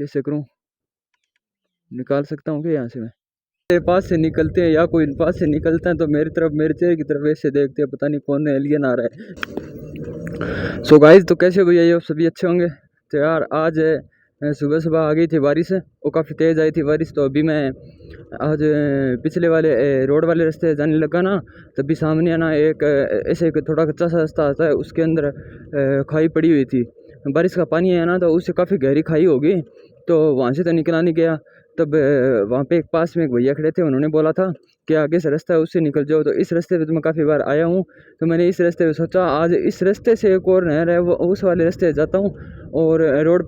कैसे करूँ, निकाल सकता हूँ क्या यहाँ से मैं? मेरे पास से निकलते हैं या कोई पास से निकलता है तो मेरी तरफ, मेरे चेहरे की तरफ ऐसे देखते हैं, पता नहीं कौन एलियन आ रहा है। सो गाइस, तो कैसे भैया ये सभी अच्छे होंगे। तो यार आज सुबह सुबह आ गई थी बारिश, वो काफ़ी तेज़ आई थी बारिश। तो अभी मैं आज पिछले वाले रोड वाले रास्ते जाने लगा ना, तभी सामने ना एक ऐसे एक थोड़ा कच्चा सा रास्ता आता है, उसके अंदर खाई पड़ी हुई थी। बारिश का पानी है ना, तो उससे काफ़ी गहरी खाई होगी, तो वहाँ से तो निकला नहीं गया। तब वहाँ पे एक पास में एक भैया खड़े थे, उन्होंने बोला था कि आगे से रास्ता है उससे निकल जाओ। तो इस रास्ते पे तो मैं काफ़ी बार आया हूँ, तो मैंने इस रास्ते पे सोचा आज इस रास्ते से एक और नहर है वो उस वाले रास्ते से जाता हूँ और रोड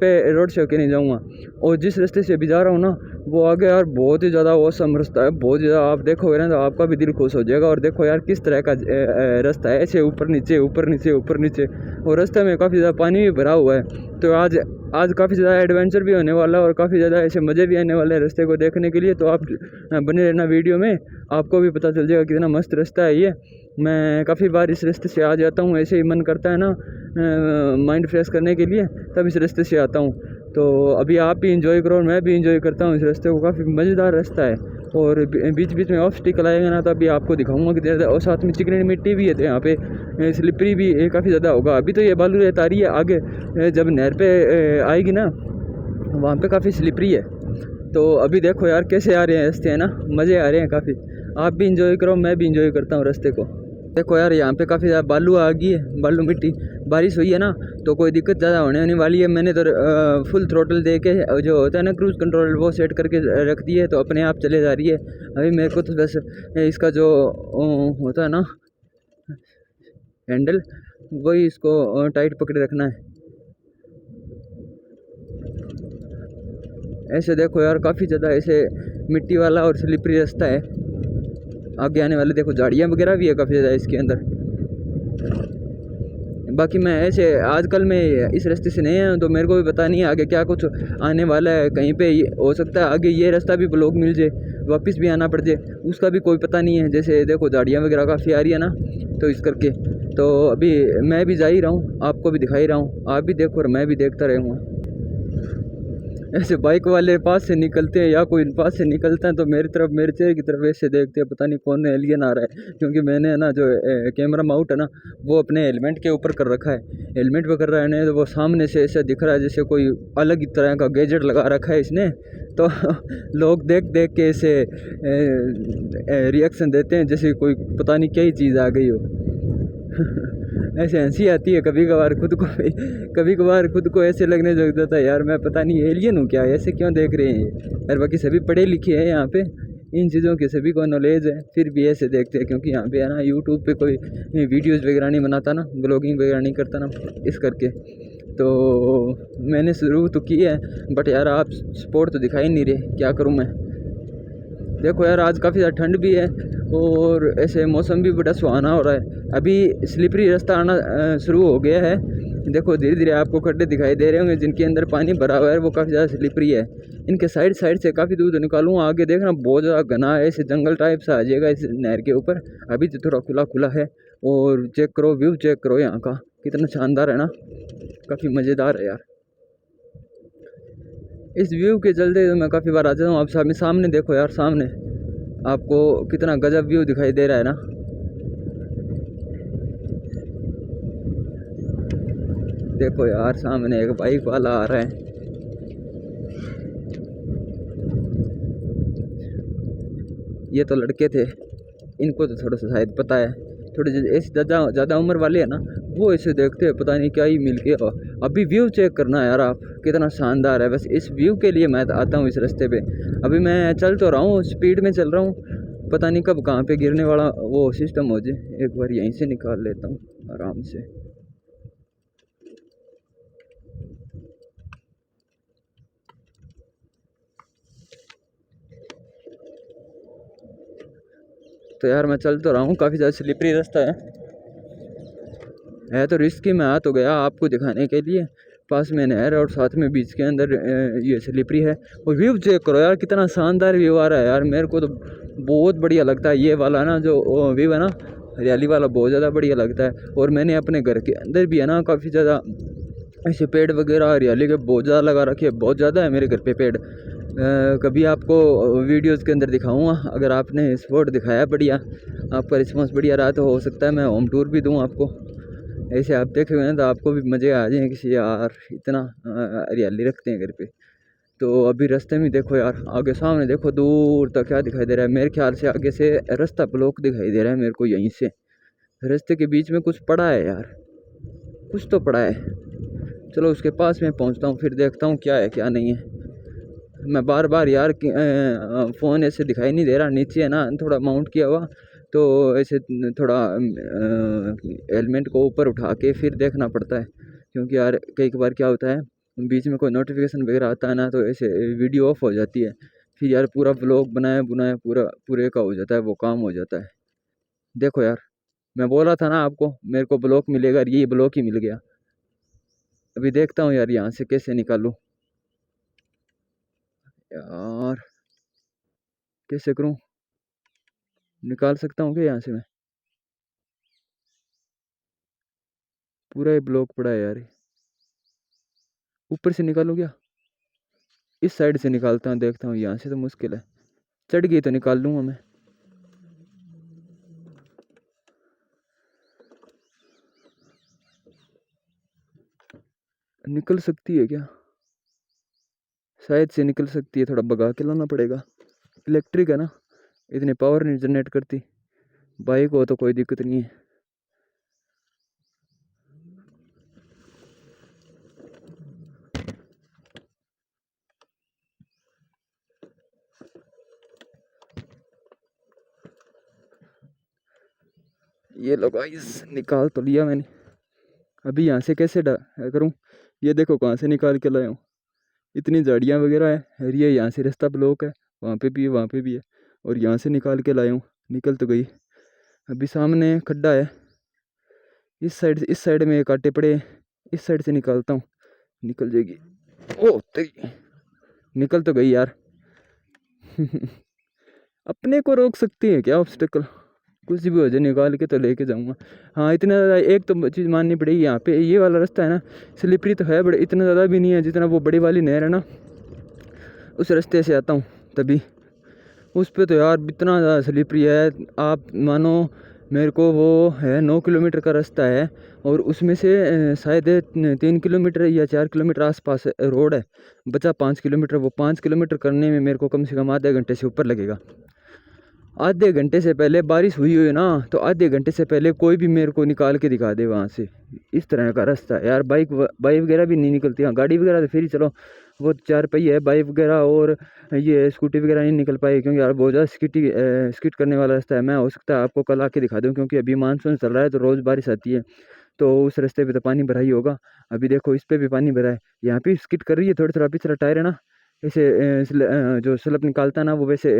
से होके नहीं जाऊँगा। और जिस रास्ते से भी जा रहा हूँ ना, वो आगे यार बहुत ही ज़्यादा औसम रास्ता है, बहुत ज़्यादा। आप देखोगे ना तो आपका भी दिल खुश हो जाएगा। और देखो यार किस तरह का रास्ता है, ऐसे ऊपर नीचे ऊपर नीचे ऊपर नीचे, और रास्ते में काफ़ी ज़्यादा पानी भी भरा हुआ है। तो आज काफ़ी ज़्यादा एडवेंचर भी होने वाला है और काफ़ी ज़्यादा ऐसे मज़े भी आने वाले हैं रास्ते को देखने के लिए। तो आप बने रहना वीडियो में, आपको भी पता चल जाएगा कितना मस्त रास्ता है ये। मैं काफ़ी बार इस रास्ते से आ जाता हूँ, ऐसे ही मन करता है ना माइंड फ्रेश करने के लिए, तब इस रास्ते से आता हूँ। तो अभी आप भी इंजॉय करो और मैं भी इंजॉय करता हूँ इस रास्ते को, काफ़ी मज़ेदार रास्ता है। और बीच बीच में ऑब्स्टिकल आएगा ना, तो अभी आपको दिखाऊंगा कि ज़्यादा, और साथ में चिकनी मिट्टी भी है, तो यहाँ पे स्लिपरी भी काफ़ी ज़्यादा होगा। अभी तो ये बालू रेत आ रही है, आगे जब नहर पे आएगी ना, वहाँ पे काफ़ी स्लिपरी है। तो अभी देखो यार कैसे आ रहे हैं रास्ते, है ना, मज़े आ रहे हैं काफ़ी। आप भी इंजॉय करो, मैं भी इंजॉय करता हूँ रास्ते को। देखो यार यहाँ पे काफ़ी ज़्यादा बालू आ गई है, बालू मिट्टी, बारिश हुई है ना, तो कोई दिक्कत ज़्यादा होने वाली है। मैंने तो फुल थ्रोटल दे के जो होता है ना क्रूज़ कंट्रोल, वो सेट करके रख दी है, तो अपने आप चले जा रही है। अभी मेरे को तो बस इसका जो होता है ना हैंडल, वही इसको टाइट पकड़े रखना है। ऐसे देखो यार काफ़ी ज़्यादा ऐसे मिट्टी वाला और स्लिपरी रास्ता है। आगे आने वाले देखो झाड़ियाँ वगैरह भी है काफ़ी ज़्यादा इसके अंदर। बाकी मैं ऐसे आजकल मैं इस रास्ते से नहीं आया, तो मेरे को भी पता नहीं है आगे क्या कुछ आने वाला है। कहीं पे हो सकता है आगे ये रास्ता भी ब्लॉक मिल जाए, वापस भी आना पड़ जाए, उसका भी कोई पता नहीं है। जैसे देखो झाड़ियाँ वगैरह काफ़ी आ रही है ना, तो इस करके तो अभी मैं भी जा ही रहा हूँ, आपको भी दिखा ही रहा हूँ, आप भी देखो और मैं भी देखता रहूँगा। ऐसे बाइक वाले पास से निकलते हैं या कोई पास से निकलता है तो मेरी तरफ, मेरे चेहरे की तरफ ऐसे देखते हैं, पता नहीं कौन एलियन आ रहा है। क्योंकि मैंने ना जो कैमरा माउंट है ना, वो अपने हेलमेट के ऊपर कर रखा है, हेलमेट पे कर रहा है ना, तो वो सामने से ऐसे दिख रहा है जैसे कोई अलग ही तरह का गैजेट लगा रखा है इसने। तो लोग देख देख के ऐसे रिएक्शन देते हैं जैसे कोई पता नहीं क्या ही चीज़ आ गई हो। ऐसे हंसी आती है कभी कभार खुद को ऐसे लगने लग जाता है यार मैं पता नहीं एलियन हूँ क्या, ऐसे क्यों देख रहे हैं यार। बाकी सभी पढ़े लिखे हैं यहाँ पे, इन चीज़ों के सभी को नॉलेज है, फिर भी ऐसे देखते हैं। क्योंकि यहाँ पे है ना यूट्यूब पे कोई वीडियोज़ वगैरह नहीं बनाता ना, ब्लॉगिंग वगैरह नहीं करता ना, इस करके। तो मैंने शुरू तो की है, बट यार आप सपोर्ट तो दिखाई नहीं रहे, क्या करूँ मैं। देखो यार आज काफ़ी ज़्यादा ठंड भी है और ऐसे मौसम भी बड़ा सुहाना हो रहा है। अभी स्लिपरी रास्ता आना शुरू हो गया है। देखो धीरे धीरे आपको खड्डे दिखाई दे रहे होंगे जिनके अंदर पानी भरा हुआ है, वो काफ़ी ज़्यादा स्लिपरी है। इनके साइड से काफ़ी दूर निकालूँ, आगे देखना बहुत ज़्यादा घना है, ऐसे जंगल टाइप सा आ जाएगा इस नहर के ऊपर। अभी तो थोड़ा खुला खुला है। और चेक करो व्यू, चेक करो यहाँ का कितना शानदार है ना, काफ़ी मज़ेदार है यार। इस व्यू के चलते तो मैं काफ़ी बार आ जाता हूँ। आप सामने देखो यार, सामने आपको कितना गजब व्यू दिखाई दे रहा है ना। देखो यार सामने एक बाइक वाला आ रहा है, ये तो लड़के थे, इनको तो थोड़ा सा शायद पता है, थोड़े ऐसे ज़्यादा उम्र वाले हैं ना, वो ऐसे देखते हैं पता नहीं क्या ही मिल गया। अभी व्यू चेक करना है यार आप, कितना शानदार है। बस इस व्यू के लिए मैं आता हूँ इस रास्ते पे। अभी मैं चल तो रहा हूँ, स्पीड में चल रहा हूँ, पता नहीं कब कहाँ पे गिरने वाला वो सिस्टम हो जाए। एक बार यहीं से निकाल लेता हूँ आराम से। तो यार मैं चल तो रहा हूँ, काफ़ी ज़्यादा स्लिपरी रास्ता है तो रिस्क में आ तो गया आपको दिखाने के लिए। पास में नहर और साथ में बीच के अंदर ये स्लिपरी है। और व्यू चेक करो यार, कितना शानदार व्यू आ रहा है यार, मेरे को तो बहुत बढ़िया लगता है ये वाला ना, जो व्यू है ना हरियाली वाला, बहुत ज़्यादा बढ़िया लगता है। और मैंने अपने घर के अंदर भी है ना काफ़ी ज़्यादा ऐसे पेड़ वगैरह हरियाली के बहुत ज़्यादा लगा रखे है, बहुत ज़्यादा है मेरे घर पे पेड़। कभी आपको वीडियोस के अंदर दिखाऊंगा, अगर आपने स्पॉट दिखाया बढ़िया, आपका रिस्पॉन्स बढ़िया रहा तो हो सकता है मैं होम टूर भी दूं आपको। ऐसे आप देखेंगे ना तो आपको भी मज़े आ जाएंगे किसी, यार इतना हरियाली रखते हैं घर पे। तो अभी रास्ते में देखो यार, आगे सामने देखो दूर तक क्या दिखाई दे रहा है, मेरे ख्याल से आगे से रास्ता ब्लॉक दिखाई दे रहा है मेरे को यहीं से। रास्ते के बीच में कुछ पड़ा है यार, कुछ तो पड़ा है। चलो उसके पास में पहुंचता हूँ, फिर देखता हूँ क्या है क्या नहीं है। मैं बार बार यार फ़ोन ऐसे दिखाई नहीं दे रहा, नीचे है ना थोड़ा माउंट किया हुआ, तो ऐसे थोड़ा हेलमेट को ऊपर उठा के फिर देखना पड़ता है, क्योंकि यार कई बार क्या होता है बीच में कोई नोटिफिकेशन वगैरह आता है ना, तो ऐसे वीडियो ऑफ हो जाती है, फिर यार पूरा व्लॉग बनाया बुनाया पूरा पूरे का हो जाता है, वो काम हो जाता है। देखो यार, मैं बोला था ना आपको मेरे को ब्लॉक मिलेगा, ये ब्लॉक ही मिल गया। अभी देखता हूँ यार यहाँ से कैसे निकालूँ यार, कैसे करूँ, निकाल सकता हूँ क्या यहाँ से मैं? पूरा ही ब्लॉक पड़ा है यार, ऊपर से निकालूँ क्या? इस साइड से निकालता हूँ, देखता हूँ, यहाँ से तो मुश्किल है। चढ़ गई तो निकाल लूँगा मैं। निकल सकती है क्या? शायद से निकल सकती है, थोड़ा भगा के लाना पड़ेगा। इलेक्ट्रिक है ना, इतनी पावर नहीं जनरेट करती। बाइक हो तो कोई दिक्कत नहीं है। ये लो गाइस, निकाल तो लिया मैंने। अभी यहाँ से कैसे करूँ? ये देखो कहाँ से निकाल के लाया हूँ। इतनी झाड़ियाँ वगैरह है, और ये यहाँ से रास्ता ब्लॉक है, वहाँ पे भी है वहाँ पे भी है, और यहाँ से निकाल के लाया हूँ। निकल तो गई। अभी सामने खड्डा है, इस साइड से, इस साइड में कांटे पड़े, इस साइड से निकालता हूँ, निकल जाएगी। ओ तेरी, निकल तो गई यार। अपने को रोक सकती है क्या ऑब्स्टेकल? कुछ भी हो जाए निकाल के तो लेके जाऊंगा। हाँ इतना ज़्यादा एक तो चीज़ माननी पड़ेगी, यहाँ पे ये वाला रास्ता है ना स्लिपरी तो है, बट इतना ज़्यादा भी नहीं है जितना वो बड़ी वाली नहर है ना, उस रास्ते से आता हूँ तभी। उस पे तो यार इतना ज़्यादा स्लिपरी है, आप मानो मेरे को वो है 9 किलोमीटर का रास्ता है, और उसमें से शायद 3 किलोमीटर या 4 किलोमीटर आसपास रोड है, बचा 5 किलोमीटर। वो 5 किलोमीटर करने में मेरे को कम से कम आधे घंटे से ऊपर लगेगा। आधे घंटे से पहले बारिश हुई हुई ना, तो आधे घंटे से पहले कोई भी मेरे को निकाल के दिखा दे वहाँ से। इस तरह का रास्ता है यार, बाइक वगैरह भी नहीं निकलती। हाँ गाड़ी वगैरह तो फिर ही चलो, वो 4 पहिए है, बाइक वगैरह और ये स्कूटी वगैरह नहीं निकल पाई, क्योंकि यार बहुत ज़्यादा स्किट करने वाला रास्ता है। मैं हो सकता है आपको कल आके दिखा दूँ, क्योंकि अभी मानसून चल रहा है तो रोज़ बारिश आती है, तो उस रास्ते पे तो पानी भरा ही होगा। अभी देखो इस पे भी पानी भरा है, यहाँ पे स्किट कर रही है, थोड़ा थोड़ा पिछला टायर है ना ऐसे जो स्लप निकालता है ना वो वैसे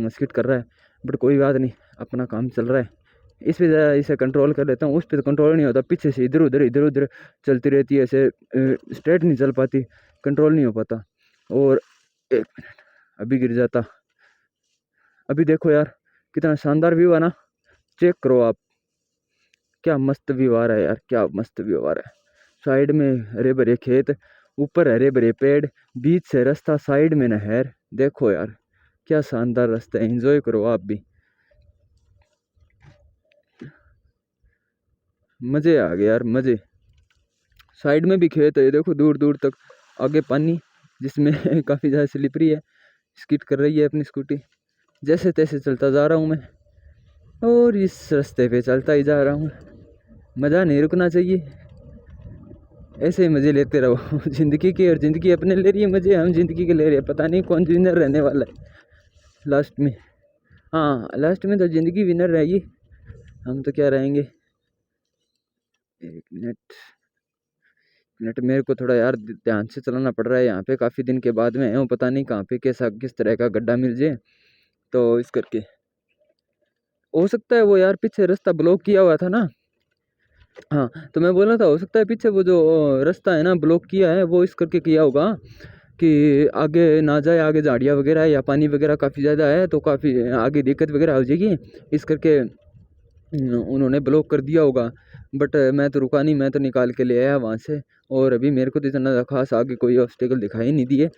स्किट कर रहा है। बट कोई बात नहीं, अपना काम चल रहा है। इस पे ज़रा इसे कंट्रोल कर लेता हूँ, उस पर तो कंट्रोल नहीं होता, पीछे से इधर उधर चलती रहती है, ऐसे स्ट्रेट नहीं चल पाती, कंट्रोल नहीं हो पाता। और एक मिनट, अभी गिर जाता। अभी देखो यार कितना शानदार व्यू है ना, चेक करो आप, क्या मस्त व्यू आ रहा है यार, क्या मस्त व्यू आ रहा है। साइड में हरे भरे खेत, ऊपर हरे भरे पेड़, बीच से रास्ता, साइड में नहर। देखो यार क्या शानदार रास्ता है, एंजॉय करो आप भी। मज़े आ गए यार मज़े। साइड में भी खेत है, देखो दूर दूर तक, आगे पानी जिसमें काफ़ी ज़्यादा स्लिपरी है, स्किट कर रही है अपनी स्कूटी। जैसे तैसे चलता जा रहा हूँ मैं, और इस रास्ते पे चलता ही जा रहा हूँ। मज़ा नहीं रुकना चाहिए, ऐसे ही मज़े लेते रहो ज़िंदगी के, और ज़िंदगी अपने ले रही है मज़े, हम ज़िंदगी के ले रहे हैं। पता नहीं कौन विनर रहने वाला है लास्ट में। हाँ लास्ट में तो ज़िंदगी विनर रहेगी, हम तो क्या रहेंगे। एक मिनट मेरे को थोड़ा यार ध्यान से चलाना पड़ रहा है, यहाँ पे काफ़ी दिन के बाद में हूँ, पता नहीं कहाँ पे कैसा किस तरह का गड्ढा मिल जाए, तो इस करके हो सकता है वो यार पीछे रास्ता ब्लॉक किया हुआ था ना। हाँ तो मैं बोल रहा था हो सकता है पीछे वो जो रास्ता है ना ब्लॉक किया है, वो इस करके किया होगा कि आगे ना जाए, आगे झाड़ियाँ वगैरह है या पानी वगैरह काफ़ी ज़्यादा है, तो काफ़ी आगे दिक्कत वगैरह हो जाएगी, इस करके उन्होंने ब्लॉक कर दिया होगा। बट मैं तो रुका नहीं, मैं तो निकाल के ले आया वहाँ से, और अभी मेरे को तो इतना ज़्यादा खास आगे कोई ऑब्स्टेकल दिखाई नहीं दिए।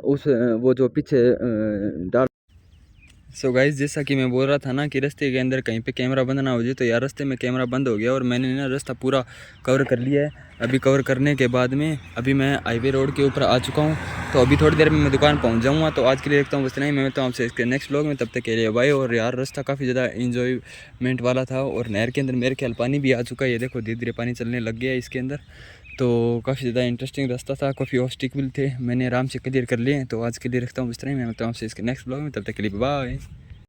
उस वो जो पीछे डाल। सो गाइस, जैसा कि मैं बोल रहा था ना कि रास्ते के अंदर कहीं पे कैमरा बंद ना हो जाए, तो यार रास्ते में कैमरा बंद हो गया और मैंने ना रास्ता पूरा कवर कर लिया है। अभी कवर करने के बाद में अभी मैं हाईवे रोड के ऊपर आ चुका हूँ, तो अभी थोड़ी देर में मैं दुकान पहुँच जाऊँगा। तो आज के लिए रखता हूँ बस नहीं, मैं मिलता हूँ आपसे इसके नेक्स्ट व्लॉग में, तब तक के लिए बाय। और यार रास्ता काफ़ी ज़्यादा इंजॉयमेंट वाला था और नहर के अंदर मेरे ख्याल पानी भी आ चुका है, ये देखो धीरे धीरे पानी चलने लग गया है इसके अंदर। तो काफ़ी ज़्यादा इंटरेस्टिंग रास्ता था, काफ़ी ऑब्स्टिकल थे, मैंने आराम से क्लियर कर लिए हैं। तो आज के लिए रखता हूँ इस तरह ही, मैं मिलता हूँ आपसे इसके नेक्स्ट ब्लॉग में, तब तक के लिए बाय।